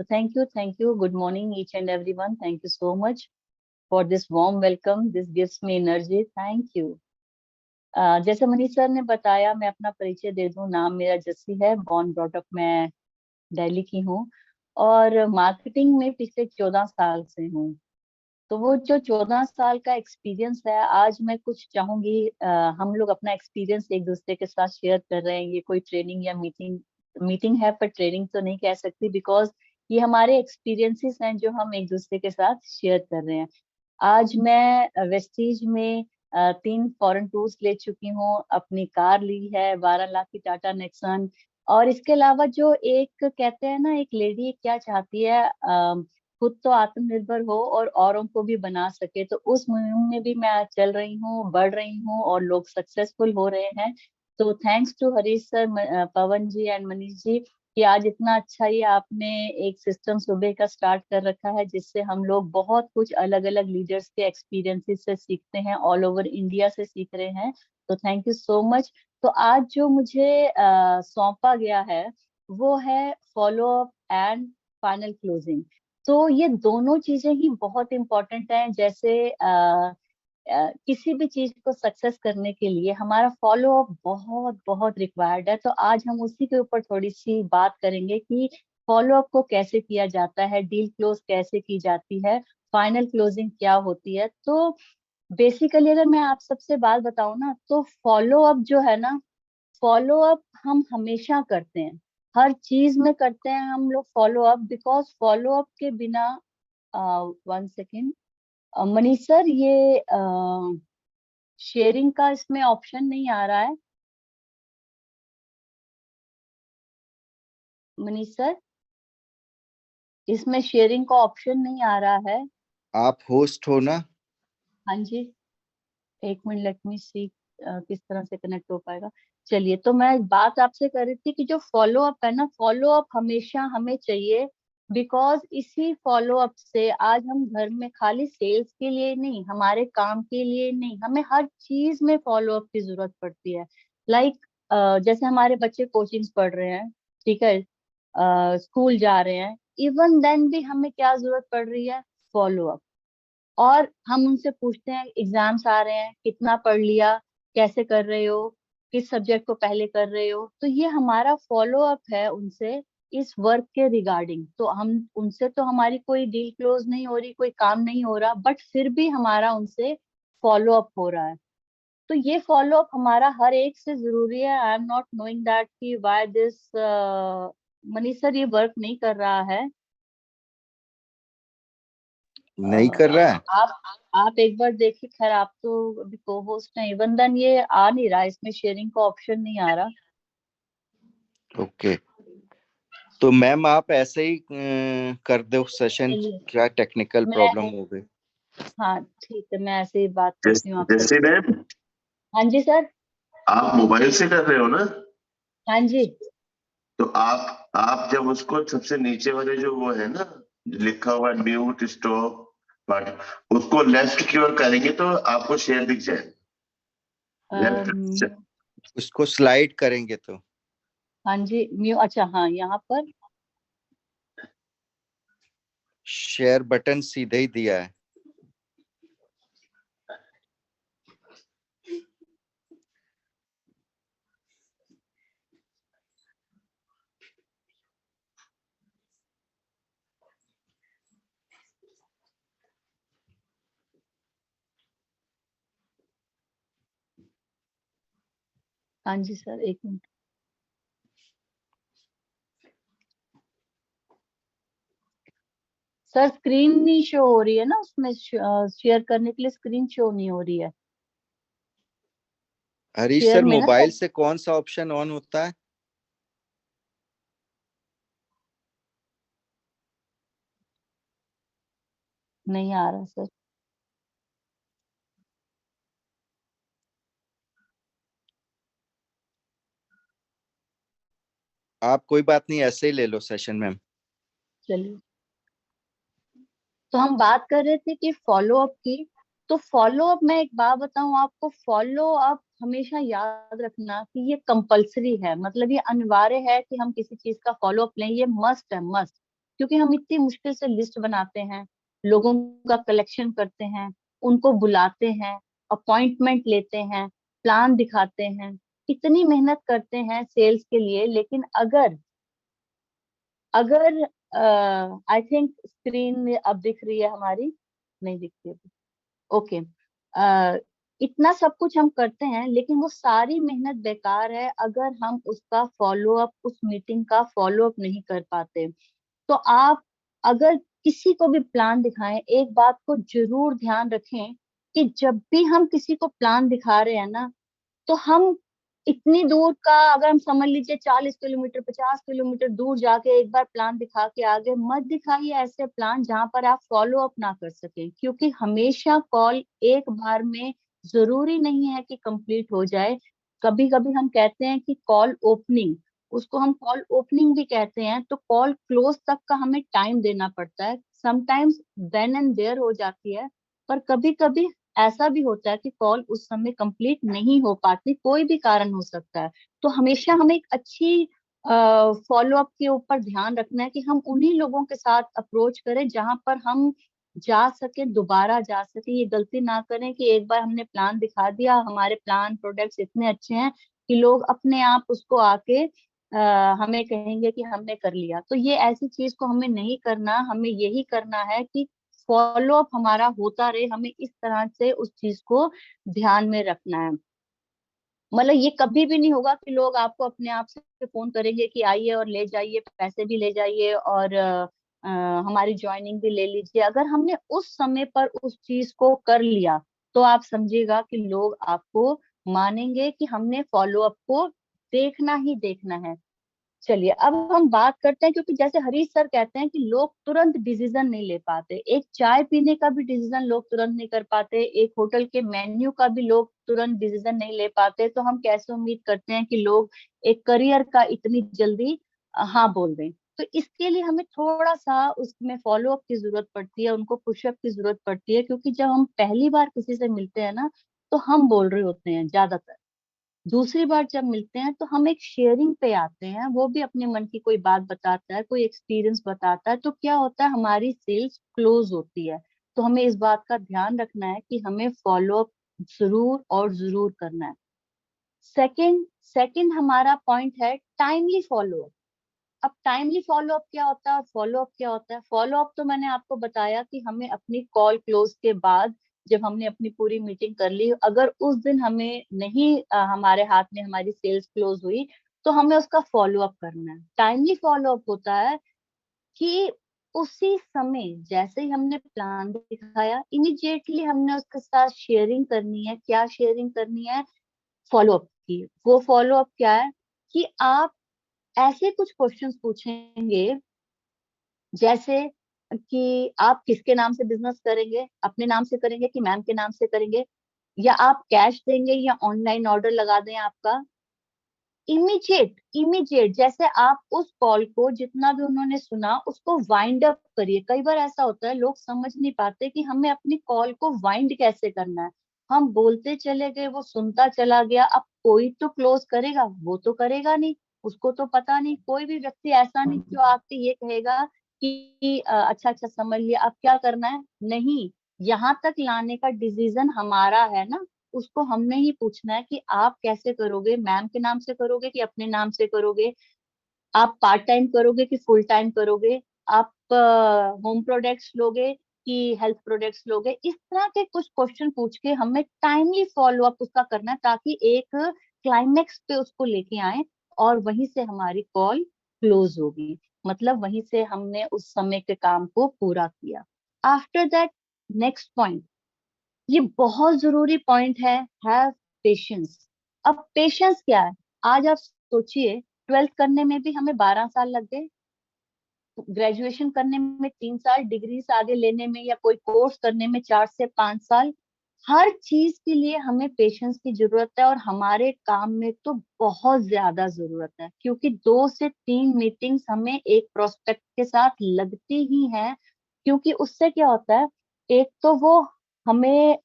So thank you. Good morning, each and everyone. Thank you so much for this warm welcome. This gives me energy. Thank you. जैसे Manish sir ने बताया, मैं अपना परिचय दे दूं। नाम मेरा जस्सी है, बॉर्न ब्रॉट अप मैं दिल्ली की हूँ और मार्केटिंग में पिछले 14 साल से हूँ। तो वो जो 14 साल का एक्सपीरियंस है, आज मैं कुछ चाहूंगी हम लोग अपना एक्सपीरियंस एक दूसरे के साथ शेयर कर रहे हैं। ये कोई ट्रेनिंग या मीटिंग है, पर ट्रेनिंग तो नहीं कह सकती, बिकॉज ये हमारे एक्सपीरियंसेस हैं जो हम एक दूसरे के साथ शेयर कर रहे हैं। आज मैं वेस्टीज में 3 फॉरेन टूर्स ले चुकी हूँ, अपनी कार ली है 12 लाख की टाटा नेक्सन। और इसके अलावा जो एक कहते हैं ना, एक लेडी क्या चाहती है, खुद तो आत्मनिर्भर हो और औरों को भी बना सके। तो उस मुहिम में भी मैं चल रही हूँ, बढ़ रही हूँ और लोग सक्सेसफुल हो रहे हैं। तो thanks to Harish sir, Pawan ji and Manish ji कि आज इतना अच्छा ही आपने एक सिस्टम सुबह का स्टार्ट कर रखा है, जिससे हम लोग बहुत कुछ अलग अलग लीडर्स के एक्सपीरियंसेस से सीखते हैं, ऑल ओवर इंडिया से सीख रहे हैं। तो थैंक यू सो मच। तो आज जो मुझे सौंपा गया है वो है follow up and final closing. तो ये दोनों चीजें ही बहुत इंपॉर्टेंट हैं। जैसे किसी भी चीज को सक्सेस करने के लिए हमारा फॉलो अप बहुत बहुत रिक्वायर्ड है। तो आज हम उसी के ऊपर थोड़ी सी बात करेंगे कि फॉलो अप को कैसे किया जाता है, डील क्लोज कैसे की जाती है, फाइनल क्लोजिंग क्या होती है। तो बेसिकली अगर मैं आप सबसे बात बताऊं ना, तो फॉलो अप जो है ना, फॉलो अप हम हमेशा करते हैं, हर चीज में करते हैं हम लोग follow up. Because follow up के बिना 1 सेकेंड मनीष सर, ये शेयरिंग का इसमें ऑप्शन नहीं आ रहा है। मनीष सर, इसमें शेयरिंग का ऑप्शन नहीं आ रहा है। आप होस्ट हो ना? हाँ जी, एक मिनट, लेट मी सी किस तरह से कनेक्ट हो पाएगा। चलिए, तो मैं बात आपसे कर रही थी कि जो फॉलो अप है ना, फॉलो अप हमेशा हमें चाहिए। बिकॉज इसी फॉलो अप से आज हम घर में खाली सेल्स के लिए नहीं, हमारे काम के लिए नहीं, हमें हर चीज में फॉलो अप की जरूरत पड़ती है। लाइक जैसे हमारे बच्चे कोचिंग पढ़ रहे हैं, ठीक है, स्कूल जा रहे हैं, इवन देन भी हमें क्या जरूरत पड़ रही है, फॉलो अप। और हम उनसे पूछते हैं, एग्जाम्स आ रहे हैं, कितना पढ़ लिया, कैसे कर रहे हो, किस सब्जेक्ट को पहले कर रहे हो। तो ये हमारा फॉलो अप है उनसे, इस वर्क के रिगार्डिंग। तो हम उनसे, तो हमारी कोई डील क्लोज नहीं हो रही, कोई काम नहीं हो रहा, बट फिर भी हमारा उनसे फॉलो अप हो रहा है। तो ये फॉलो अप हमारा हर एक से जरूरी है। I am not knowing that कि व्हाई दिस मनीष सर ये वर्क नहीं कर रहा है। नहीं कर रहा है? आप एक बार देखिए। खैर, आप तो अभी को होस्ट हैं, इवन देन ये आ नहीं रहा, इसमें शेयरिंग का ऑप्शन नहीं आ रहा। ओके, तो मैम आप ऐसे ही कर दो सेशन। चलिए, क्या टेक्निकल मैं, प्रॉब्लम हो गई? हाँ ठीक है, मैं ऐसे ही बात करती हूँ आपसे। जैसे मैम, हाँ जी सर। आप मोबाइल से कर रहे हो ना? हाँ जी। तो आप जब उसको सबसे नीचे वाले जो वो है ना, लिखा हुआ म्यूट स्टॉप बट, उसको लेफ्ट की ओर करेंगे तो आपको शेयर दिख जाए। लेफ्ट। उसको स्लाइड करेंगे तो? हाँ जी, अच्छा, हाँ, यहाँ पर शेयर बटन सीधे ही दिया है। हाँ जी सर, एक मिनट। सर स्क्रीन नहीं शो हो रही है ना उसमें, शेयर करने के लिए स्क्रीन शो नहीं हो रही है हरीश शेयर सर, में ना मोबाइल सर। से कौन सा ऑप्शन ऑन होता है? नहीं आ रहा सर। आप कोई बात नहीं, ऐसे ही ले लो सेशन मैम। चलिए, तो हम बात कर रहे थे कि फॉलो अप की। तो फॉलो अप, मैं एक बात बताऊं आपको, फॉलो अप हमेशा याद रखना कि ये कंपलसरी है, मतलब ये अनिवार्य है कि हम किसी चीज का फॉलो अप लें, ये मस्ट है, मस्ट। क्योंकि हम इतनी मुश्किल से लिस्ट बनाते हैं, लोगों का कलेक्शन करते हैं, उनको बुलाते हैं, अपॉइंटमेंट लेते हैं, प्लान दिखाते हैं, इतनी मेहनत करते हैं सेल्स के लिए। लेकिन अगर अगर आई थिंक स्क्रीन अब दिख रही है हमारी, नहीं दिखती अभी, ओके। इतना सब कुछ हम करते हैं लेकिन वो सारी मेहनत बेकार है अगर हम उसका फॉलो अप, उस मीटिंग का फॉलो अप नहीं कर पाते। तो आप अगर किसी को भी प्लान दिखाएं, एक बात को जरूर ध्यान रखें कि जब भी हम किसी को प्लान दिखा रहे हैं ना, तो हम इतनी दूर का, अगर हम समझ लीजिए 40 किलोमीटर 50 किलोमीटर दूर जाके एक बार प्लान दिखा के आगे मत दिखाइए ऐसे प्लान जहां पर आप फॉलो अप ना कर सके। क्योंकि हमेशा कॉल एक बार में जरूरी नहीं है कि कंप्लीट हो जाए। कभी कभी हम कहते हैं कि कॉल ओपनिंग, उसको हम कॉल ओपनिंग भी कहते हैं, तो कॉल क्लोज तक का हमें टाइम देना पड़ता है। समटाइम्स देन एंड देयर हो जाती है, पर कभी कभी ऐसा भी होता है कि कॉल उस समय कंप्लीट नहीं हो पाती, कोई भी कारण हो सकता है। तो हमेशा हमें एक अच्छी फॉलो अप के ऊपर ध्यान रखना है कि हम उन्हीं लोगों के साथ अप्रोच करें जहां पर हम जा सके, दोबारा जा सके। ये गलती ना करें कि एक बार हमने प्लान दिखा दिया, हमारे प्लान प्रोडक्ट्स इतने अच्छे हैं कि लोग अपने आप उसको आके हमें कहेंगे कि हमने कर लिया। तो ये ऐसी चीज को हमें नहीं करना, हमें यही करना है कि फॉलो अप हमारा होता रहे, हमें इस तरह से उस चीज को ध्यान में रखना है। मतलब ये कभी भी नहीं होगा कि लोग आपको अपने आप से फोन करेंगे कि आइए और ले जाइए, पैसे भी ले जाइए और हमारी ज्वाइनिंग भी ले लीजिए। अगर हमने उस समय पर उस चीज को कर लिया तो आप समझिएगा कि लोग आपको मानेंगे कि हमने फॉलो अप को देखना ही देखना है। चलिए अब हम बात करते हैं, क्योंकि जैसे हरीश सर कहते हैं कि लोग तुरंत डिसीजन नहीं ले पाते। एक चाय पीने का भी डिसीजन लोग तुरंत नहीं कर पाते, एक होटल के मेन्यू का भी लोग तुरंत डिसीजन नहीं ले पाते। तो हम कैसे उम्मीद करते हैं कि लोग एक करियर का इतनी जल्दी हाँ बोल दें। तो इसके लिए हमें थोड़ा सा उसमें फॉलो अप की जरूरत पड़ती है, उनको पुशअप की जरूरत पड़ती है। क्योंकि जब हम पहली बार किसी से मिलते हैं ना, तो हम बोल रहे होते हैं ज्यादातर। दूसरी बार जब मिलते हैं तो हम एक शेयरिंग पे आते हैं, वो भी अपने मन की कोई बात बताता है, कोई एक्सपीरियंस बताता है, तो क्या होता है हमारी सेल्स क्लोज होती है। तो हमें इस बात का ध्यान रखना है कि हमें फॉलो अप जरूर और जरूर करना है। सेकंड सेकंड हमारा पॉइंट है टाइमली फॉलो अप। अब टाइमली फॉलो अप क्या होता है और फॉलो अप क्या होता है? फॉलो अप तो मैंने आपको बताया कि हमें अपनी कॉल क्लोज के बाद, जब हमने अपनी पूरी मीटिंग कर ली, अगर उस दिन हमें नहीं हमारे हाथ में हमारी सेल्स क्लोज हुई, तो हमें उसका फॉलो अप करना है। टाइमली फॉलो अप होता है कि उसी समय जैसे ही हमने प्लान दिखाया, इमिडिएटली हमने उसके साथ शेयरिंग करनी है। क्या शेयरिंग करनी है? फॉलो अप की। वो फॉलो अप क्या है कि आप ऐसे कुछ क्वेश्चंस पूछेंगे, जैसे कि आप किसके नाम से बिजनेस करेंगे, अपने नाम से करेंगे कि मैम के नाम से करेंगे, या आप कैश देंगे या ऑनलाइन ऑर्डर लगा दें आपका। इमीडिएट इमीडिएट जैसे आप उस कॉल को, जितना भी उन्होंने सुना, उसको वाइंड अप करिए। कई बार ऐसा होता है लोग समझ नहीं पाते कि हमें अपनी कॉल को वाइंड कैसे करना है। हम बोलते चले गए, वो सुनता चला गया, अब कोई तो क्लोज करेगा, वो तो करेगा नहीं, उसको तो पता नहीं। कोई भी व्यक्ति ऐसा नहीं जो आपसे ये कहेगा कि अच्छा अच्छा समझ लिया, अब क्या करना है। नहीं, यहाँ तक लाने का डिसीजन हमारा है ना। उसको हमने ही पूछना है कि आप कैसे करोगे, मैम के नाम से करोगे कि अपने नाम से करोगे, आप पार्ट टाइम करोगे कि फुल टाइम करोगे, आप होम प्रोडक्ट्स लोगे कि हेल्थ प्रोडक्ट्स लोगे। इस तरह के कुछ क्वेश्चन पूछ के हमें टाइमली फॉलो अप उसका करना है, ताकि एक क्लाइमेक्स पे उसको लेके आए और वहीं से हमारी कॉल क्लोज होगी। मतलब वहीं से हमने उस समय के काम को पूरा किया। आफ्टर दैट, नेक्स्ट पॉइंट, ये बहुत जरूरी पॉइंट है पेशेंस। अब पेशेंस क्या है? आज आप सोचिए, 12th करने में भी हमें 12 साल लग गए, ग्रेजुएशन करने में 3 साल, डिग्रीज आगे लेने में या कोई कोर्स करने में 4 से 5 साल। हर चीज के लिए हमें पेशेंस की जरूरत है, और हमारे काम में तो बहुत ज्यादा जरूरत है। क्योंकि 2 से 3 मीटिंग्स हमें एक प्रोस्पेक्ट के साथ लगती ही हैं। क्योंकि उससे क्या होता है, एक तो वो हमें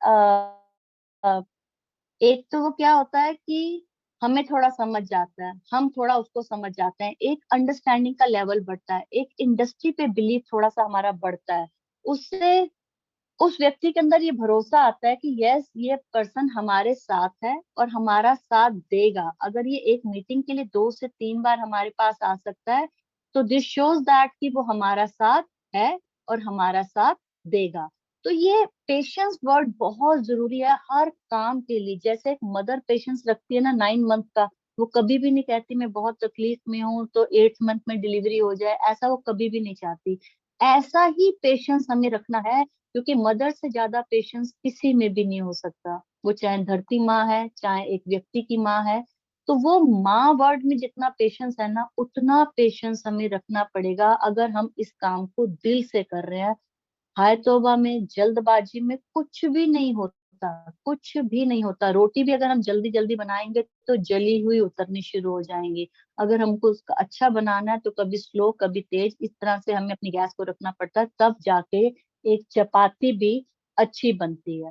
एक तो वो क्या होता है कि हमें थोड़ा समझ जाता है, हम थोड़ा उसको समझ जाते हैं, एक अंडरस्टैंडिंग का लेवल बढ़ता है, एक इंडस्ट्री पे बिलीव थोड़ा सा हमारा बढ़ता है। उससे उस व्यक्ति के अंदर ये भरोसा आता है कि यस, ये पर्सन हमारे साथ है और हमारा साथ देगा। अगर ये एक मीटिंग के लिए 2 से 3 बार हमारे पास आ सकता है, तो दिस शोज दैट कि वो हमारा साथ है और हमारा साथ देगा। तो ये पेशेंस वर्ड बहुत जरूरी है हर काम के लिए। जैसे एक मदर पेशेंस रखती है ना 9 मंथ का, वो कभी भी नहीं कहती मैं बहुत तकलीफ में हूँ तो 8th मंथ में डिलीवरी हो जाए, ऐसा वो कभी भी नहीं चाहती। ऐसा ही पेशेंस हमें रखना है, क्योंकि मदर से ज्यादा पेशेंस किसी में भी नहीं हो सकता। वो चाहे धरती माँ है, चाहे एक व्यक्ति की माँ है, तो वो माँ वर्ड में जितना पेशेंस है ना, उतना पेशेंस हमें रखना पड़ेगा अगर हम इस काम को दिल से कर रहे हैं। हाय तौबा में, जल्दबाजी में कुछ भी नहीं होता, कुछ भी नहीं होता। रोटी भी अगर हम जल्दी जल्दी बनाएंगे तो जली हुई उतरनी शुरू हो जाएंगी। अगर हमको उसका अच्छा बनाना है तो कभी स्लो कभी तेज, इस तरह से हमें अपनी गैस को रखना पड़ता है, तब जाके एक चपाती भी अच्छी बनती है।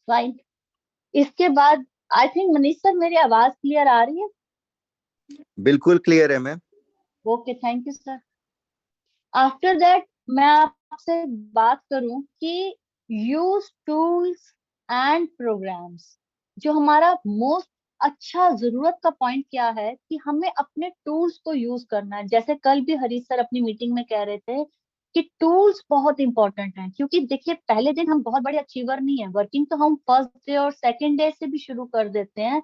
फाइन। इसके बाद आई थिंक मनीष सर, मेरी आवाज क्लियर आ रही है? बिल्कुल क्लियर है ma'am. Okay, thank you sir. After that मैं आपसे बात करूं कि यूज टूल्स एंड प्रोग्राम्स। जो हमारा मोस्ट अच्छा जरूरत का पॉइंट क्या है कि हमें अपने टूल्स को यूज करना है। जैसे कल भी हरीश सर अपनी मीटिंग में कह रहे थे कि टूल्स बहुत इंपॉर्टेंट हैं, क्योंकि देखिए पहले दिन हम बहुत बड़े अचीवर नहीं है, वर्किंग तो हम फर्स्ट डे और सेकेंड डे से भी शुरू कर देते हैं,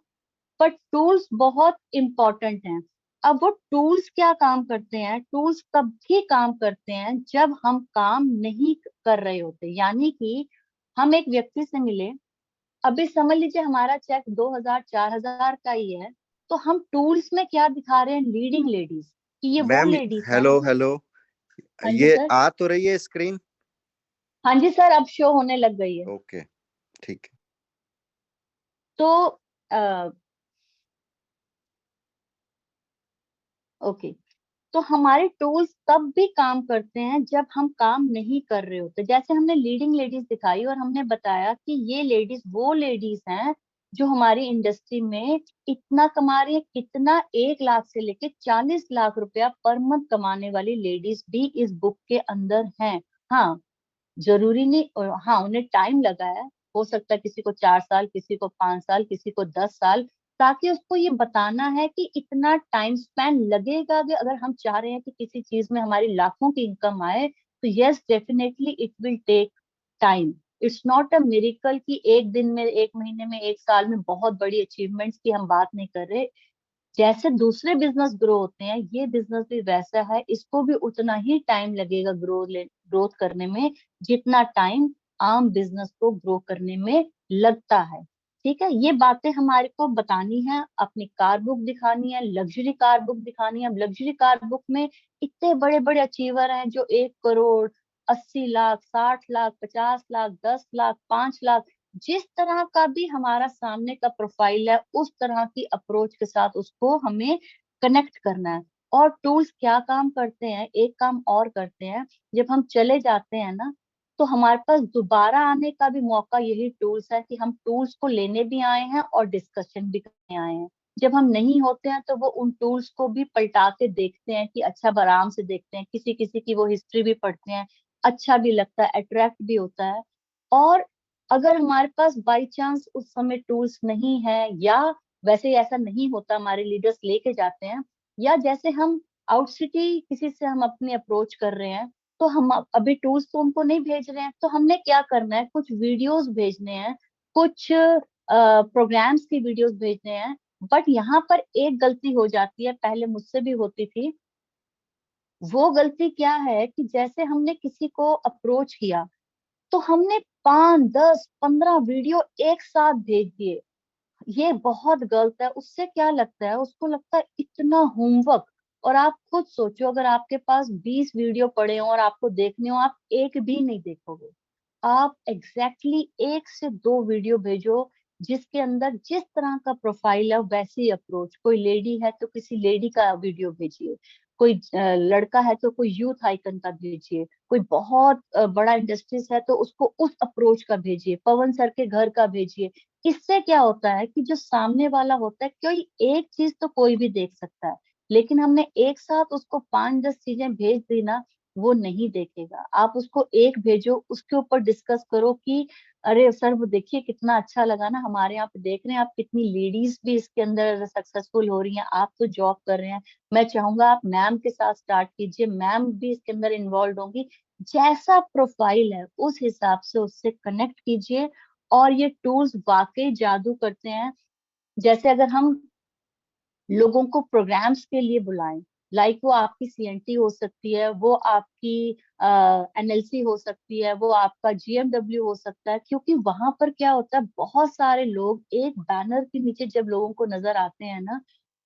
पर टूल्स बहुत इंपॉर्टेंट हैं। अब वो टूल्स क्या काम करते हैं, टूल्स तब भी काम करते हैं जब हम काम नहीं कर रहे होते। यानी कि हम एक व्यक्ति से मिले, अभी समझ लीजिए हमारा चेक 2000 4000 का ही है, तो हम टूल्स में क्या दिखा रहे हैं, लीडिंग लेडीज, कि ये वो मैम लेडीज हेलो हैं। हेलो, हाँ जी ये सर। आ तो रही है स्क्रीन? हाँ जी सर, अब शो होने लग गई है। ओके, ठीक है। तो ओके, तो हमारे टूल्स तब भी काम करते हैं जब हम काम नहीं कर रहे होते। जैसे हमने लीडिंग लेडीज दिखाई और हमने बताया कि ये लेडीज वो लेडीज हैं जो हमारी इंडस्ट्री में इतना कमा रही है, कितना 1 लाख से लेके 40 लाख रुपया पर मंथ कमाने वाली लेडीज भी इस बुक के अंदर हैं। हाँ, जरूरी नहीं, हाँ उन्हें टाइम लगा है, हो सकता है किसी को 4 साल, किसी को 5 साल, किसी को 10 साल, ताकि उसको ये बताना है कि इतना टाइम स्पेंड लगेगा। कि अगर हम चाह रहे हैं कि किसी चीज में हमारी लाखों की इनकम आए, तो yes definitely it will take time. It's not a miracle कि एक दिन में, एक महीने में, एक साल में बहुत बड़ी अचीवमेंट्स की हम बात नहीं कर रहे। जैसे दूसरे बिजनेस ग्रो होते हैं, ये बिजनेस भी वैसा है, इसको भी उतना ही टाइम लगेगा ग्रोथ करने में जितना टाइम आम बिजनेस को ग्रो करने में लगता है। ठीक है, ये बातें हमारे को बतानी है, अपनी कार बुक दिखानी है, लग्जरी कार बुक दिखानी है। अब लग्जरी कार बुक में इतने बड़े बड़े अचीवर हैं जो 1 करोड़, 80 लाख, 60 लाख, 50 लाख, 10 लाख, 5 लाख, जिस तरह का भी हमारा सामने का प्रोफाइल है, उस तरह की अप्रोच के साथ उसको हमें कनेक्ट करना है। और टूल्स क्या काम करते हैं, एक काम और करते हैं, जब हम चले जाते हैं ना, तो हमारे पास दोबारा आने का भी मौका यही टूल्स है, कि हम टूल्स को लेने भी आए हैं और डिस्कशन भी करने आए हैं। जब हम नहीं होते हैं तो वो उन टूल्स को भी पलटा के देखते हैं कि अच्छा, अब आराम से देखते हैं, किसी किसी की वो हिस्ट्री भी पढ़ते हैं, अच्छा भी लगता है, अट्रैक्ट भी होता है। और अगर हमारे पास बाई चांस उस समय टूल्स नहीं है, या वैसे ही ऐसा नहीं होता, हमारे लीडर्स लेके जाते हैं, या जैसे हम आउट सिटी किसी से हम अपनी अप्रोच कर रहे हैं, तो हम अभी टूल्स तो उनको नहीं भेज रहे हैं, तो हमने क्या करना है, कुछ वीडियोस भेजने हैं, कुछ प्रोग्राम्स की वीडियोस भेजने हैं। बट यहाँ पर एक गलती हो जाती है, पहले मुझसे भी होती थी। वो गलती क्या है कि जैसे हमने किसी को अप्रोच किया, तो हमने 5 10 15 वीडियो एक साथ भेज दिए। ये बहुत गलत है। उससे क्या लगता है, उसको लगता है इतना होमवर्क। और आप खुद सोचो, अगर आपके पास 20 वीडियो पड़े हो और आपको देखने हो, आप एक भी नहीं देखोगे। आप एग्जैक्टली 1 से 2 वीडियो भेजो, जिसके अंदर जिस तरह का प्रोफाइल है वैसी अप्रोच। कोई लेडी है तो किसी लेडी का वीडियो भेजिए, कोई लड़का है तो कोई यूथ आइकन का भेजिए, कोई बहुत बड़ा इंडस्ट्रीज है तो उसको उस अप्रोच का भेजिए, पवन सर के घर का भेजिए। इससे क्या होता है कि जो सामने वाला होता है, कोई एक चीज तो कोई भी देख सकता है, लेकिन हमने एक साथ उसको 5-10 चीजें भेज दी ना, वो नहीं देखेगा। आप उसको एक भेजो, उसके ऊपर डिस्कस करो कि अरे सर वो देखिए कितना अच्छा लगा ना, हमारे यहाँ पे देख रहे हैं आप कितनी लेडीज भी इसके अंदर सक्सेसफुल हो रही हैं, आप तो जॉब कर रहे हैं, मैं चाहूंगा आप मैम के साथ स्टार्ट कीजिए, मैम भी इसके अंदर इन्वॉल्व होंगी। जैसा प्रोफाइल है उस हिसाब से उससे कनेक्ट कीजिए। और ये टूल्स वाकई जादू करते हैं। जैसे अगर हम लोगों को प्रोग्राम्स के लिए बुलाएं, लाइक वो आपकी सीएनटी हो सकती है, वो आपकी एनएलसी हो सकती है, वो आपका जीएमडब्ल्यू हो सकता है, क्योंकि वहां पर क्या होता है, बहुत सारे लोग एक बैनर के नीचे जब लोगों को नजर आते हैं ना,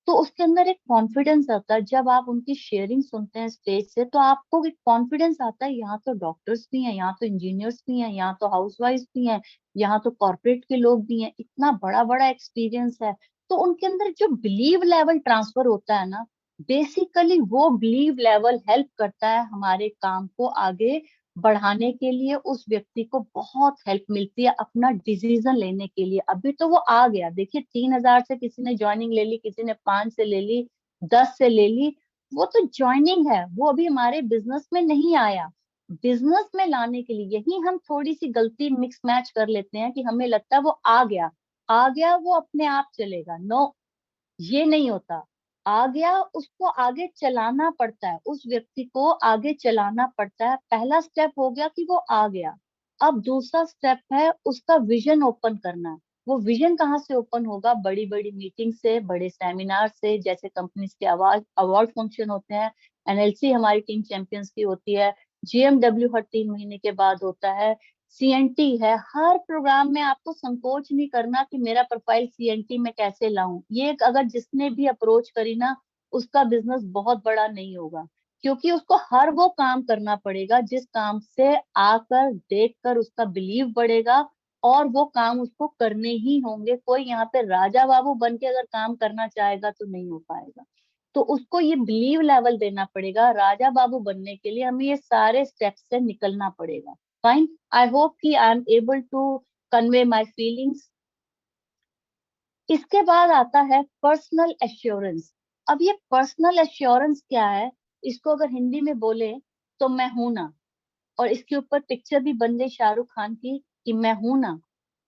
तो उसके अंदर एक कॉन्फिडेंस आता है। जब आप उनकी शेयरिंग सुनते हैं स्टेज से, तो आपको एक कॉन्फिडेंस आता है, यहाँ तो डॉक्टर्स भी हैं, यहाँ तो इंजीनियर्स भी हैं, यहाँ तो हाउसवाइफ भी हैं, यहाँ तो कॉर्पोरेट के लोग भी हैं, इतना बड़ा बड़ा एक्सपीरियंस है। तो उनके अंदर जो बिलीव लेवल ट्रांसफर होता है ना, बेसिकली वो बिलीव लेवल हेल्प करता है हमारे काम को आगे बढ़ाने के लिए। उस व्यक्ति को बहुत हेल्प मिलती है अपना डिसीजन लेने के लिए। अभी तो वो आ गया, देखिए 3,000 से किसी ने ज्वाइनिंग ले ली, किसी ने 5 से ले ली, 10 से ले ली, वो तो ज्वाइनिंग है, वो अभी हमारे बिजनेस में नहीं आया। बिजनेस में लाने के लिए यही हम थोड़ी सी गलती मिक्स मैच कर लेते हैं कि हमें लगता है वो आ गया, आ गया वो अपने आप चलेगा। नो, ये नहीं होता। आ गया, उसको आगे चलाना पड़ता है, उस व्यक्ति को आगे चलाना पड़ता है। पहला स्टेप हो गया कि वो आ गया। अब दूसरा स्टेप है उसका विजन ओपन करना। वो विजन कहाँ से ओपन होगा? बड़ी बड़ी मीटिंग से, बड़े सेमिनार से, जैसे कंपनीज के अवार्ड अवार्ड फंक्शन होते हैं, एनएलसी हमारी टीम चैंपियंस की होती है, जीएमडब्ल्यू हर 3 महीने के बाद होता है, सीएनटी है। हर प्रोग्राम में आपको संकोच नहीं करना कि मेरा प्रोफाइल सीएनटी में कैसे लाऊं। ये अगर जिसने भी अप्रोच करी ना, उसका बिजनेस बहुत बड़ा नहीं होगा, क्योंकि उसको हर वो काम करना पड़ेगा जिस काम से आकर देखकर उसका बिलीव बढ़ेगा, और वो काम उसको करने ही होंगे। कोई यहाँ पे राजा बाबू बन के अगर काम करना चाहेगा तो नहीं हो पाएगा। तो उसको ये बिलीव लेवल देना पड़ेगा। राजा बाबू बनने के लिए हमें ये सारे स्टेप्स से निकलना पड़ेगा। फाइन, आई होप कि I am able to convey my feelings. इसके बाद आता है पर्सनल एश्योरेंस। अब ये पर्सनल एश्योरेंस क्या है? इसको अगर हिंदी में बोले तो मैं हूं ना, और इसके ऊपर पिक्चर भी बन गई शाहरुख खान की कि मैं हूं ना।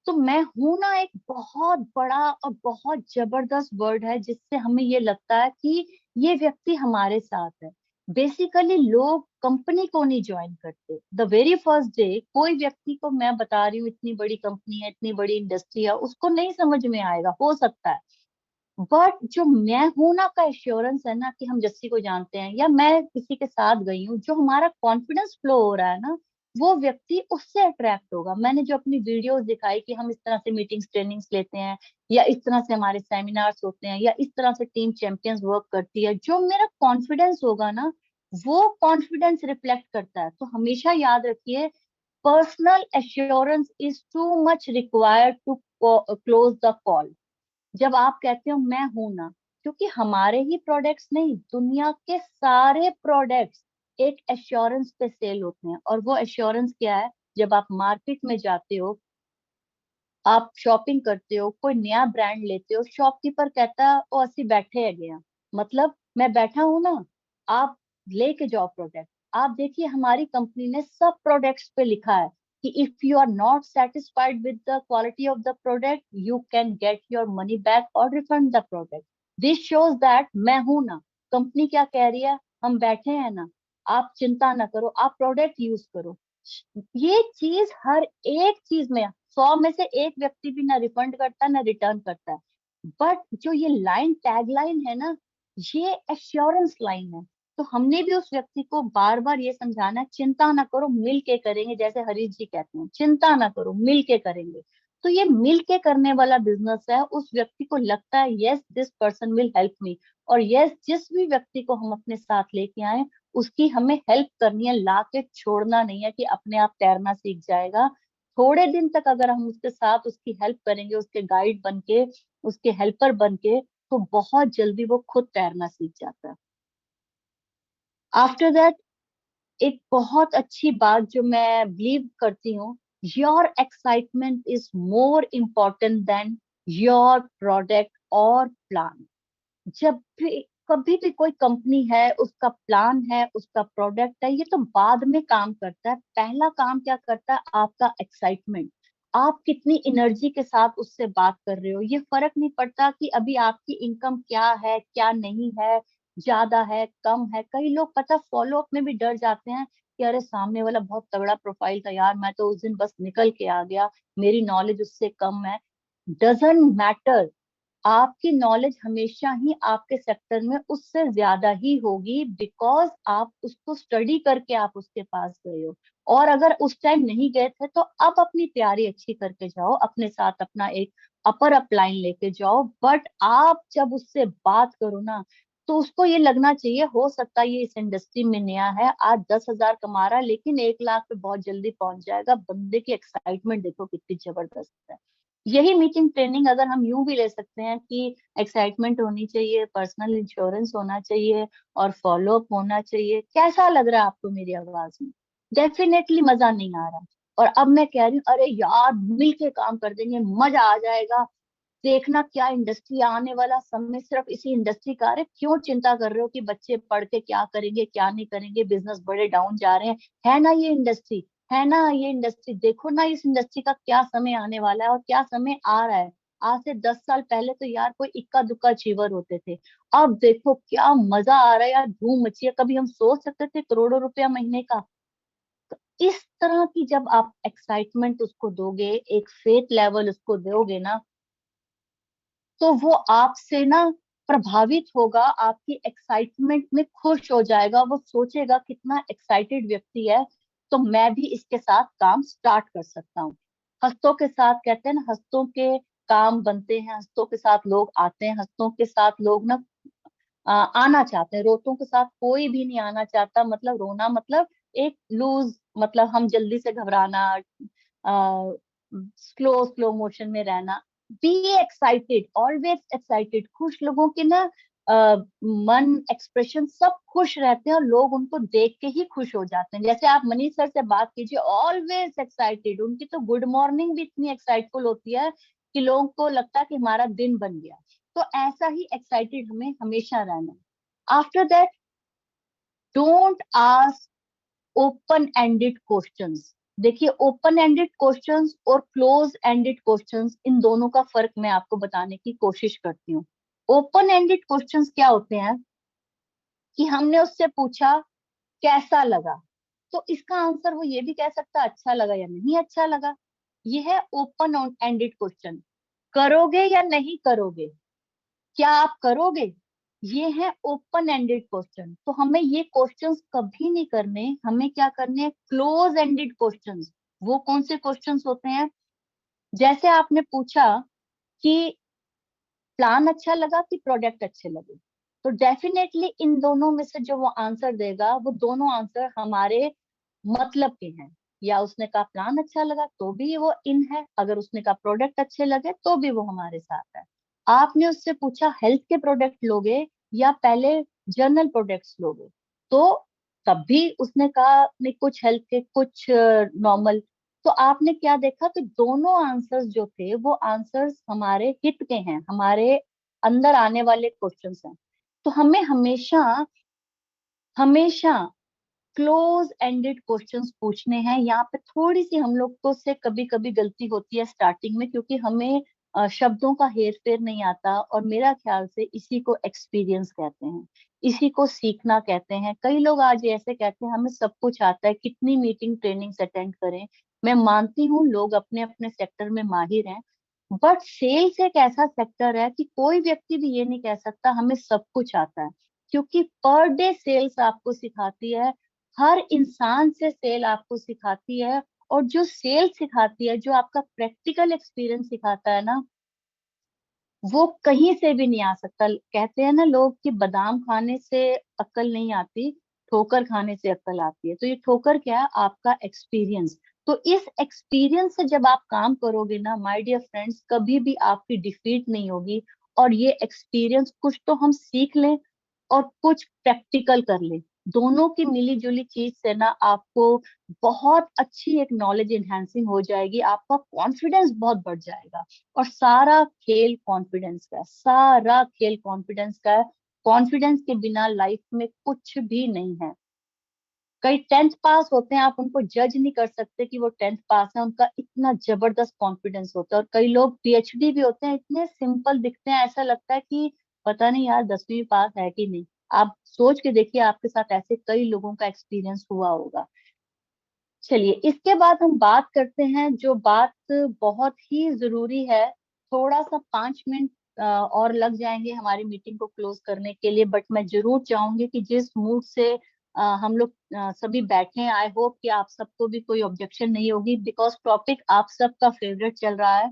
तो मैं हूं ना एक बहुत बड़ा और बहुत जबरदस्त वर्ड है, जिससे हमें ये लगता है कि ये व्यक्ति हमारे साथ है। बेसिकली लोग कंपनी को नहीं ज्वाइन करते द वेरी फर्स्ट डे। कोई व्यक्ति को, मैं बता रही हूँ, इतनी बड़ी कंपनी है, इतनी बड़ी इंडस्ट्री है, उसको नहीं समझ में आएगा, हो सकता है। बट जो मैं हूं ना का एश्योरेंस है ना, कि हम जस्सी को जानते हैं या मैं किसी के साथ गई हूँ, जो हमारा कॉन्फिडेंस फ्लो हो रहा है ना, वो व्यक्ति उससे अट्रैक्ट होगा। मैंने जो अपनी वीडियोस दिखाई कि हम इस तरह से मीटिंग्स ट्रेनिंग्स लेते हैं, या इस तरह से हमारे सेमिनार्स होते हैं, या इस तरह से टीम चैंपियंस वर्क करती है, जो मेरा कॉन्फिडेंस होगा ना, वो कॉन्फिडेंस रिफ्लेक्ट करता है। तो हमेशा याद रखिए, personal assurance is too much required to close the call. जब आप कहते हो मैं हूं ना, क्योंकि हमारे ही प्रोडक्ट्स नहीं, दुनिया के सारे प्रोडक्ट्स एक एश्योरेंस पे सेल होते हैं। और वो एश्योरेंस क्या है? जब आप मार्केट में जाते हो, आप शॉपिंग करते हो, कोई नया ब्रांड लेते हो, शॉपकीपर कहता है ओ अस्सी बैठे है गया, मतलब मैं बैठा हूं ना, आप लेके जाओ प्रोडक्ट। आप देखिए हमारी कंपनी ने सब प्रोडक्ट्स पे लिखा है कि if you are not satisfied with the quality of the product, you can get your money back और refund the product. This shows that मैं हूं ना। कंपनी क्या कह रही है? हम बैठे हैं ना, आप चिंता ना करो, आप प्रोडक्ट यूज करो। ये चीज हर एक चीज में, 100 में से एक व्यक्ति भी ना रिफंड करता है ना रिटर्न करता है। बट जो ये लाइन, टैग लाइन है ना, ये एश्योरेंस लाइन है। तो हमने भी उस व्यक्ति को बार बार ये समझाना है, चिंता ना करो, मिल के करेंगे। जैसे हरीश जी कहते हैं, चिंता ना करो, मिल के करेंगे। तो ये मिल के करने वाला बिजनेस है। उस व्यक्ति को लगता है yes this person will help me, और यस जिस भी व्यक्ति को हम अपने साथ लेके आए, उसकी हमें हेल्प करनी है, ला के छोड़ना नहीं है कि अपने आप तैरना सीख जाएगा। थोड़े दिन तक अगर हम उसके साथ उसकी हेल्प करेंगे, उसके गाइड बन के, उसके हेल्पर बन के, तो बहुत जल्दी वो खुद तैरना सीख जाता है। आफ्टर दैट एक बहुत अच्छी बात जो मैं बिलीव करती हूँ, your excitement is more important then your product और प्लान। जब भी कभी भी कोई कंपनी है, उसका प्लान है, उसका प्रोडक्ट है, ये तो बाद में काम करता है। पहला काम क्या करता है? आपका एक्साइटमेंट। आप कितनी एनर्जी के साथ उससे बात कर रहे हो। ये फर्क नहीं पड़ता कि अभी आपकी इनकम क्या है, क्या नहीं है, ज्यादा है, कम है। कई लोग पता फॉलो अप में भी डर जाते हैं कि अरे सामने वाला बहुत तगड़ा प्रोफाइल था यार, मैं तो उस दिन बस निकल के आ गया, मेरी नॉलेज उससे कम है। डजंट मैटर, आपकी नॉलेज हमेशा ही आपके सेक्टर में उससे ज्यादा ही होगी, बिकॉज आप उसको स्टडी करके आप उसके पास गए हो। और अगर उस टाइम नहीं गए थे तो अब अपनी तैयारी अच्छी करके जाओ, अपने साथ अपना एक अपर अपलाइन लेके जाओ। बट आप जब उससे बात करो ना, तो उसको ये लगना चाहिए, हो सकता है ये इस इंडस्ट्री में नया है, आज 10,000 कमा रहा है, लेकिन 1 लाख पे बहुत जल्दी पहुंच जाएगा। बंदे की एक्साइटमेंट देखो कितनी जबरदस्त है। यही मीटिंग ट्रेनिंग अगर हम यूं भी ले सकते हैं कि एक्साइटमेंट होनी चाहिए, पर्सनल इंश्योरेंस होना चाहिए और फॉलो अप होना चाहिए। कैसा लग रहा है आपको मेरी आवाज में? डेफिनेटली मजा नहीं आ रहा। और अब मैं कह रही हूँ, अरे यार मिल के काम कर देंगे, मजा आ जाएगा, देखना क्या इंडस्ट्री आने वाला समय सिर्फ इसी इंडस्ट्री का। अरे क्यों चिंता कर रहे हो कि बच्चे पढ़ के क्या करेंगे क्या नहीं करेंगे, बिजनेस बड़े डाउन जा रहे हैं। है ना ये इंडस्ट्री, है ना ये इंडस्ट्री, देखो ना इस इंडस्ट्री का क्या समय आने वाला है और क्या समय आ रहा है। आज से 10 साल पहले तो यार कोई इक्का दुक्का अचीवर होते थे, अब देखो क्या मजा आ रहा है यार, धूम मची है। कभी हम सोच सकते थे करोड़ों रुपया महीने का? तो इस तरह की जब आप एक्साइटमेंट उसको दोगे, एक फेथ लेवल उसको दोगे ना, तो वो आपसे ना प्रभावित होगा, आपकी एक्साइटमेंट में खुश हो जाएगा। वो सोचेगा कितना एक्साइटेड व्यक्ति है, तो मैं भी इसके साथ काम स्टार्ट कर सकता हूँ। हंसों के साथ, कहते हैं ना, हंसों के काम बनते हैं, हंसों के साथ लोग आते हैं, हंसों के साथ लोग ना आना चाहते हैं। रोतों के साथ कोई भी नहीं आना चाहता। मतलब रोना मतलब एक लूज, मतलब हम जल्दी से घबराना, स्लो स्लो मोशन में रहना। Be excited, always excited. खुश लोगों के ना मन, एक्सप्रेशन सब खुश रहते हैं और लोग उनको देख के ही खुश हो जाते हैं। जैसे आप मनीष सर से बात कीजिए, ऑलवेज एक्साइटेड। उनकी तो गुड मॉर्निंग भी इतनी एक्साइटफुल होती है कि लोगों को लगता है कि हमारा दिन बन गया। तो ऐसा ही एक्साइटेड हमें हमेशा रहना है। After that, don't ask open ended questions. देखिए, ओपन एंडेड क्वेश्चंस और क्लोज एंडेड क्वेश्चंस, इन दोनों का फर्क मैं आपको बताने की कोशिश करती हूँ। ओपन एंडेड क्वेश्चंस क्या होते हैं कि हमने उससे पूछा कैसा लगा, तो इसका आंसर वो ये भी कह सकता है अच्छा लगा या नहीं अच्छा लगा। ये है ओपन एंडेड क्वेश्चन। करोगे या नहीं करोगे, क्या आप करोगे, ये है ओपन एंडेड क्वेश्चन। तो हमें ये क्वेश्चंस कभी नहीं करने, हमें क्या करने हैं? Close ended questions. वो कौन से क्वेश्चंस होते हैं? जैसे आपने पूछा कि प्लान अच्छा लगा कि प्रोडक्ट अच्छे लगे, तो डेफिनेटली इन दोनों में से जो वो आंसर देगा, वो दोनों आंसर हमारे मतलब के हैं। या उसने कहा प्लान अच्छा लगा तो भी वो इन है, अगर उसने कहा प्रोडक्ट अच्छे लगे तो भी वो हमारे साथ है। आपने उससे पूछा हेल्थ के प्रोडक्ट लोगे या पहले जनरल प्रोडक्ट्स लोगे, तो तब भी उसने कहा नहीं, कुछ हेल्थ के कुछ नॉर्मल। तो आपने क्या देखा कि दोनों आंसर्स जो थे वो आंसर्स हमारे हित के हैं, हमारे अंदर आने वाले क्वेश्चंस हैं। तो हमें हमेशा हमेशा क्लोज एंडेड क्वेश्चंस पूछने हैं। यहाँ पे थोड़ी सी हम लोग को से कभी कभी गलती होती है स्टार्टिंग में, क्योंकि हमें शब्दों का हेर फेर नहीं आता। और मेरा ख्याल से इसी को एक्सपीरियंस कहते हैं, इसी को सीखना कहते हैं। कई लोग आज ऐसे कहते हैं हमें सब कुछ आता है, कितनी मीटिंग ट्रेनिंग्स अटेंड करें। मैं मानती हूँ लोग अपने अपने सेक्टर में माहिर हैं, बट सेल्स एक ऐसा सेक्टर है कि कोई व्यक्ति भी ये नहीं कह सकता हमें सब कुछ आता है। क्योंकि पर डे सेल्स आपको सिखाती है, हर इंसान से सेल आपको सिखाती है। और जो सेल सिखाती है, जो आपका प्रैक्टिकल एक्सपीरियंस सिखाता है ना, वो कहीं से भी नहीं आ सकता। कहते हैं ना लोग कि बादाम खाने से अक्ल नहीं आती, ठोकर खाने से अक्ल आती है। तो ये ठोकर क्या है? आपका एक्सपीरियंस। तो इस एक्सपीरियंस से जब आप काम करोगे ना माय डियर फ्रेंड्स, कभी भी आपकी डिफीट नहीं होगी। और ये एक्सपीरियंस कुछ तो हम सीख लें और कुछ प्रैक्टिकल कर लें, दोनों की मिली जुली चीज से ना आपको बहुत अच्छी एक नॉलेज एनहांसिंग हो जाएगी, आपका कॉन्फिडेंस बहुत बढ़ जाएगा। और सारा खेल कॉन्फिडेंस का है, सारा खेल कॉन्फिडेंस का है। कॉन्फिडेंस के बिना लाइफ में कुछ भी नहीं है। कई 10th पास होते हैं, आप उनको जज नहीं कर सकते कि वो 10th पास है, उनका इतना जबरदस्त कॉन्फिडेंस होता है। और कई लोग पीएचडी भी होते हैं, इतने सिंपल दिखते हैं, ऐसा लगता है कि पता नहीं यार 10वीं पास है कि नहीं। आप सोच के देखिए, आपके साथ ऐसे कई लोगों का एक्सपीरियंस हुआ होगा। चलिए, इसके बाद हम बात करते हैं जो बात बहुत ही जरूरी है। थोड़ा सा 5 मिनट और लग जाएंगे हमारी मीटिंग को क्लोज करने के लिए, बट मैं जरूर चाहूंगी कि जिस मूड से हम लोग सभी बैठे हैं, आई होप कि आप सबको भी कोई ऑब्जेक्शन नहीं होगी, बिकॉज टॉपिक आप सबका फेवरेट चल रहा है,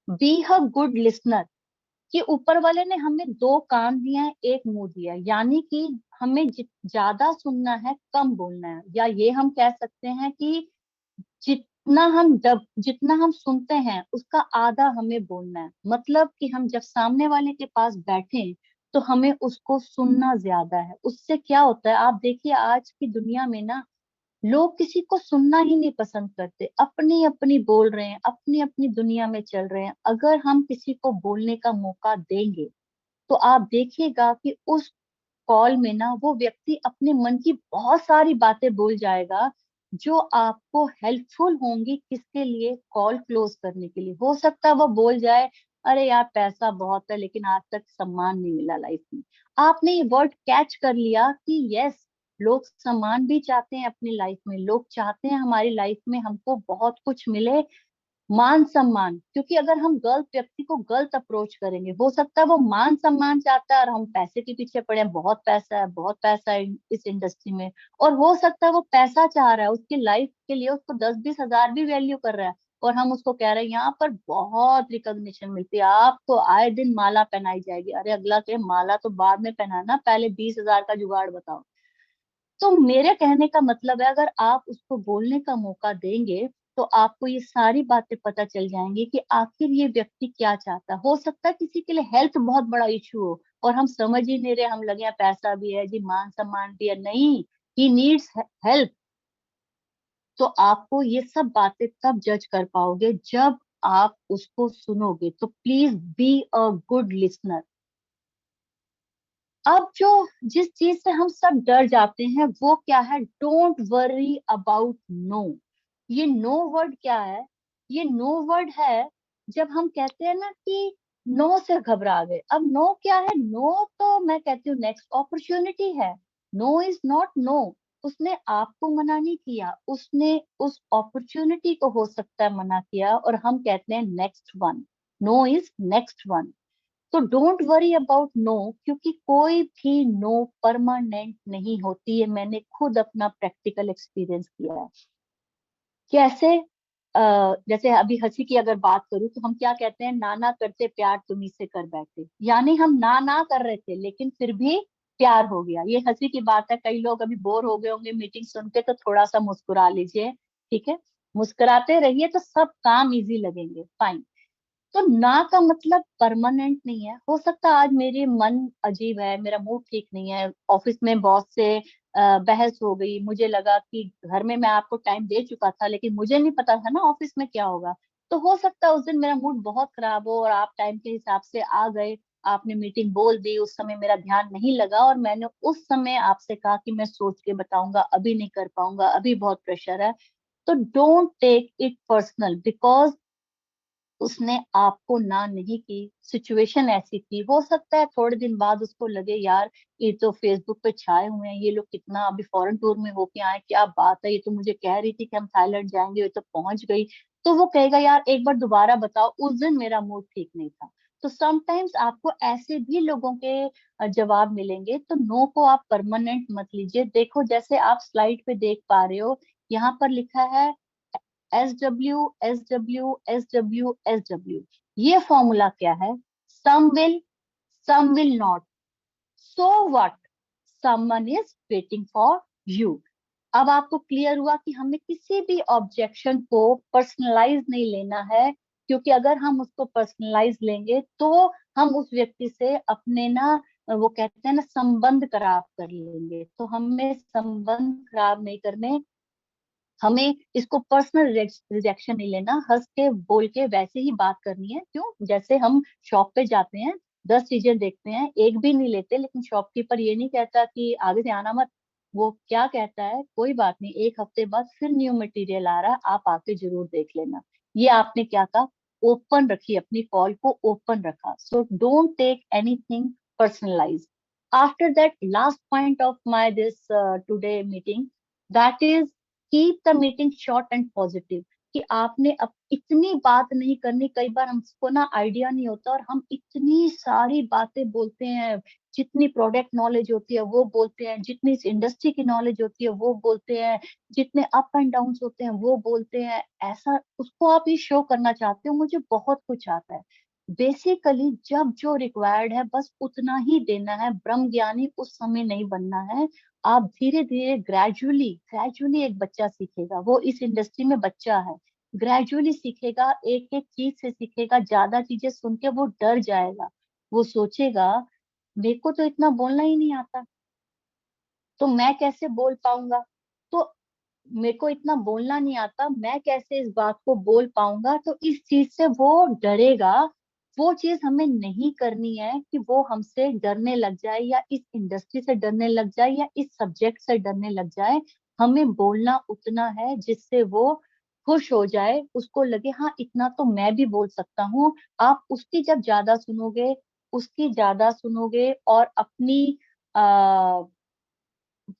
बी अ गुड लिसनर। कि ऊपर वाले ने हमें 2 कान दिया है, एक मुंह दिया है, यानी कि हमें ज्यादा सुनना है, कम बोलना है। या ये हम कह सकते हैं कि जितना हम सुनते हैं उसका आधा हमें बोलना है। मतलब कि हम जब सामने वाले के पास बैठे तो हमें उसको सुनना ज्यादा है। उससे क्या होता है, आप देखिए आज की दुनिया में ना लोग किसी को सुनना ही नहीं पसंद करते, अपनी अपनी बोल रहे हैं, अपनी अपनी दुनिया में चल रहे हैं। अगर हम किसी को बोलने का मौका देंगे तो आप देखिएगा कि उस कॉल में ना वो व्यक्ति अपने मन की बहुत सारी बातें बोल जाएगा, जो आपको हेल्पफुल होंगी। किसके लिए? कॉल क्लोज करने के लिए। हो सकता है वो बोल जाए, अरे यार पैसा बहुत है लेकिन आज तक सम्मान नहीं मिला लाइफ में। आपने ये वर्ड कैच कर लिया कि यस, लोग सम्मान भी चाहते हैं अपनी लाइफ में, लोग चाहते हैं हमारी लाइफ में हमको बहुत कुछ मिले, मान सम्मान। क्योंकि अगर हम गलत व्यक्ति को गलत अप्रोच करेंगे, हो सकता है वो मान सम्मान चाहता है और हम पैसे के पीछे पड़े हैं, बहुत पैसा है, बहुत पैसा है इस इंडस्ट्री में। और हो सकता है वो पैसा चाह रहा है, उसकी लाइफ के लिए उसको 10-20 हजार भी वैल्यू कर रहा है, और हम उसको कह रहे हैं यहाँ पर बहुत रिकॉग्निशन मिलती है, आपको आए दिन माला पहनाई जाएगी। अरे अगला के माला तो बाद में पहनाना, पहले 20 हजार का जुगाड़ बताओ। तो मेरे कहने का मतलब है, अगर आप उसको बोलने का मौका देंगे तो आपको ये सारी बातें पता चल जाएंगी कि आखिर ये व्यक्ति क्या चाहता है। हो सकता है किसी के लिए हेल्थ बहुत बड़ा इशू हो और हम समझ ही नहीं रहे, हम लगे हैं पैसा भी है जी, मान सम्मान भी है, नहीं, ही नीड्स हेल्प। तो आपको ये सब बातें तब जज कर पाओगे जब आप उसको सुनोगे। तो please be a good listener. अब जो जिस चीज से हम सब डर जाते हैं वो क्या है? Don't worry about no. ये नो वर्ड क्या है? ये नो वर्ड है जब हम कहते हैं ना कि नो से घबरा गए। अब नो क्या है? नो तो मैं कहती हूँ नेक्स्ट अपॉर्चुनिटी है। No is not no. उसने आपको मना नहीं किया, उसने उस अपॉर्चुनिटी को हो सकता है मना किया, और हम कहते हैं next one. No is next one. तो डोंट वरी अबाउट नो, क्योंकि कोई भी नो परमानेंट नहीं होती है। मैंने खुद अपना प्रैक्टिकल एक्सपीरियंस किया है। कैसे? जैसे अभी हंसी की अगर बात करूं तो हम क्या कहते हैं, ना ना करते प्यार तुम्ही से कर बैठे। यानी हम ना ना कर रहे थे लेकिन फिर भी प्यार हो गया। ये हंसी की बात है, कई लोग अभी बोर हो गए होंगे मीटिंग सुन के, तो थोड़ा सा मुस्कुरा लीजिए, ठीक है? मुस्कुराते रहिए तो सब काम इजी लगेंगे। फाइन। तो ना का मतलब परमानेंट नहीं है। हो सकता है आज मेरी मन अजीब है, मेरा मूड ठीक नहीं है, ऑफिस में बॉस से बहस हो गई, मुझे लगा कि घर में मैं आपको टाइम दे चुका था लेकिन मुझे नहीं पता था ना ऑफिस में क्या होगा। तो हो सकता है उस दिन मेरा मूड बहुत खराब हो और आप टाइम के हिसाब से आ गए, आपने मीटिंग बोल दी, उस समय मेरा ध्यान नहीं लगा और मैंने उस समय आपसे कहा कि मैं सोच के बताऊंगा, अभी नहीं कर पाऊंगा, अभी बहुत प्रेशर है। तो don't take it personal, because उसने आपको ना नहीं की, सिचुएशन ऐसी थी। हो सकता है थोड़े दिन बाद उसको लगे यार ये तो फेसबुक पे छाए हुए हैं, ये लोग कितना अभी फॉरेन टूर में होके आए, क्या बात है, ये तो मुझे कह रही थी कि हम थाईलैंड जाएंगे, ये तो पहुंच गई। तो वो कहेगा यार एक बार दोबारा बताओ, उस दिन मेरा मूड ठीक नहीं था। तो समटाइम्स आपको ऐसे भी लोगों के जवाब मिलेंगे। तो नो को आप परमानेंट मत लीजिए। देखो जैसे आप स्लाइड पे देख पा रहे हो, यहाँ पर लिखा है SW SW SW SW। ये फॉर्मूला क्या है? Some will not, so what, someone is waiting for you. अब आपको क्लियर हुआ कि हमें किसी भी ऑब्जेक्शन को पर्सनलाइज नहीं लेना है, क्योंकि अगर हम उसको पर्सनलाइज लेंगे तो हम उस व्यक्ति से अपने ना वो कहते हैं ना संबंध खराब कर लेंगे, तो हमें संबंध खराब नहीं करने, हमें इसको पर्सनल रिजेक्शन नहीं लेना, हंस के बोल के वैसे ही बात करनी है। क्यों? जैसे हम शॉप पे जाते हैं, 10 चीजें देखते हैं, एक भी नहीं लेते, लेकिन शॉपकीपर ये नहीं कहता कि आगे से आना मत। वो क्या कहता है, कोई बात नहीं, 1 हफ्ते बाद फिर न्यू मटेरियल आ रहा है, आप आके जरूर देख लेना। ये आपने क्या कहा, ओपन रखी, अपनी कॉल को ओपन रखा। So don't take anything personalise. After that, last point of my this today meeting, that is keep the meeting short and positive. कि आपने अब इतनी बात नहीं करनी। कई बार हमको ना आइडिया नहीं होता और हम इतनी सारी बातें बोलते हैं, जितनी प्रोडक्ट नॉलेज होती है वो बोलते हैं, जितनी इंडस्ट्री की नॉलेज होती है वो बोलते हैं, जितने अप एंड डाउन होते हैं वो बोलते हैं। ऐसा उसको आप ये शो करना चाहते हो मुझे बहुत कुछ आता है। बेसिकली जब जो रिक्वायर्ड है बस उतना ही देना है। ब्रह्म ज्ञानी उस समय नहीं बनना है। आप धीरे धीरे ग्रेजुअली ग्रेजुअली एक बच्चा सीखेगा, वो इस इंडस्ट्री में बच्चा है, ग्रेजुअली सीखेगा, एक एक चीज से सीखेगा। ज्यादा चीजें सुन के वो डर जाएगा, वो सोचेगा मेरे को तो इतना बोलना ही नहीं आता, तो मैं कैसे बोल पाऊंगा। तो मेरे को इतना बोलना नहीं आता, मैं कैसे इस बात को बोल पाऊंगा। तो इस चीज से वो डरेगा। वो चीज हमें नहीं करनी है कि वो हमसे डरने लग जाए, या इस इंडस्ट्री से डरने लग जाए, या इस सब्जेक्ट से डरने लग जाए। हमें बोलना उतना है जिससे वो खुश हो जाए, उसको लगे हाँ इतना तो मैं भी बोल सकता हूँ। आप उसकी जब ज्यादा सुनोगे, उसकी ज्यादा सुनोगे और अपनी आ,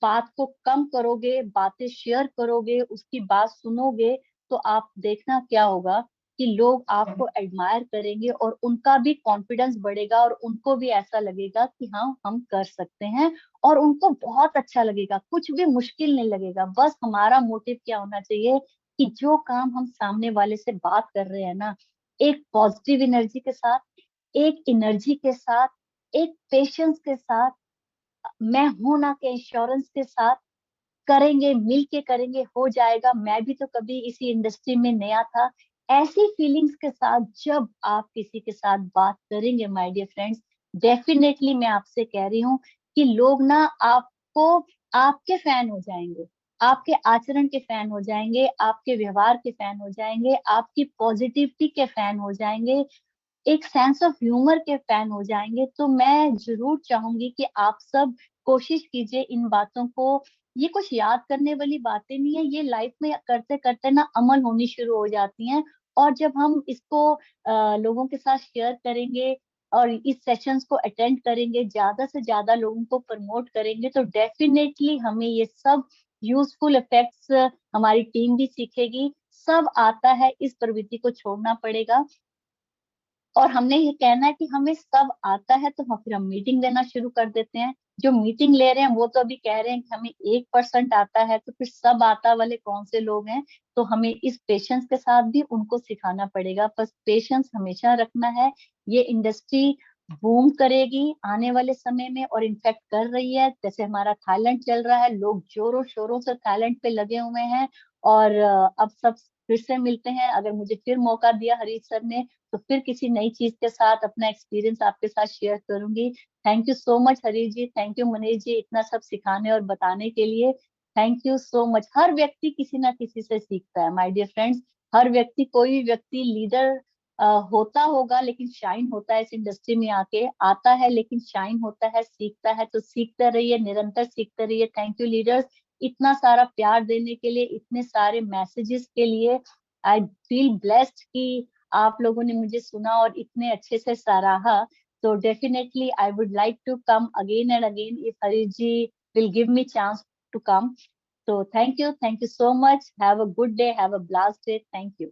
बात को कम करोगे, बातें शेयर करोगे, उसकी बात सुनोगे, तो आप देखना क्या होगा कि लोग आपको एडमायर करेंगे और उनका भी कॉन्फिडेंस बढ़ेगा और उनको भी ऐसा लगेगा कि हाँ हम कर सकते हैं। और उनको बहुत अच्छा लगेगा, कुछ भी मुश्किल नहीं लगेगा। बस हमारा मोटिव क्या होना चाहिए कि जो काम हम सामने वाले से बात कर रहे हैं ना, एक पॉजिटिव एनर्जी के साथ, एक एनर्जी के साथ, एक पेशेंस के साथ, मैं हूं ना के इंश्योरेंस के साथ करेंगे, मिल के करेंगे, हो जाएगा, मैं भी तो कभी इसी इंडस्ट्री में नया था। ऐसी फीलिंग्स के साथ जब आप किसी के साथ बात करेंगे माय डियर फ्रेंड्स, डेफिनेटली मैं आपसे कह रही हूँ कि लोग ना आपको, आपके फैन हो जाएंगे, आपके आचरण के फैन हो जाएंगे, आपके व्यवहार के फैन हो जाएंगे, आपकी पॉजिटिविटी के फैन हो जाएंगे, एक सेंस ऑफ ह्यूमर के फैन हो जाएंगे। तो मैं जरूर चाहूंगी कि आप सब कोशिश कीजिए इन बातों को। ये कुछ याद करने वाली बातें नहीं है, ये लाइफ में करते करते ना अमल होनी शुरू हो जाती हैं। और जब हम इसको लोगों के साथ शेयर करेंगे और इस सेशंस को अटेंड करेंगे, ज्यादा से ज्यादा लोगों को प्रमोट करेंगे, तो डेफिनेटली हमें ये सब यूजफुल इफेक्ट्स हमारी टीम भी सीखेगी। सब आता है, इस प्रवृत्ति को छोड़ना पड़ेगा। और हमने ये कहना है कि हमें सब आता है, तो फिर हम मीटिंग लेना शुरू कर देते हैं। जो मीटिंग ले रहे हैं वो तो अभी कह रहे हैं कि हमें 1% आता है, तो फिर सब आता वाले कौन से लोग हैं। तो हमें इस पेशेंस के साथ भी उनको सिखाना पड़ेगा। बस पेशेंस हमेशा रखना है। ये इंडस्ट्री बूम करेगी आने वाले समय में, और इनफैक्ट कर रही है। जैसे हमारा थाईलैंड चल रहा है, लोग जोरों शोरों से थाईलैंड पे लगे हुए हैं। और अब सब फिर से मिलते हैं। अगर मुझे फिर मौका दिया हरीश सर ने, तो फिर किसी नई चीज के साथ अपना एक्सपीरियंस आपके साथ शेयर करूंगी। Thank you so much Harish ji, thank you Manish ji, इतना सब सिखाने और बताने के लिए। Thank you so much. हर व्यक्ति किसी ना किसी से सीखता है माय डियर फ्रेंड्स। हर व्यक्ति, कोई भी व्यक्ति लीडर होता होगा लेकिन शाइन होता है इस इंडस्ट्री में आके, आता है लेकिन शाइन होता है, सीखता है। तो सीखते रहिए, निरंतर सीखते रहिए। थैंक यू लीडर्स, इतना सारा प्यार देने के लिए, इतने सारे मैसेजेस के लिए। आई फील ब्लेस्ड कि आप लोगों ने मुझे सुना और इतने अच्छे से सराहा। तो definitely I would like to come again and again if Harish ji will give me chance to come. So thank you so much. Have a good day. Have a blessed day. Thank you.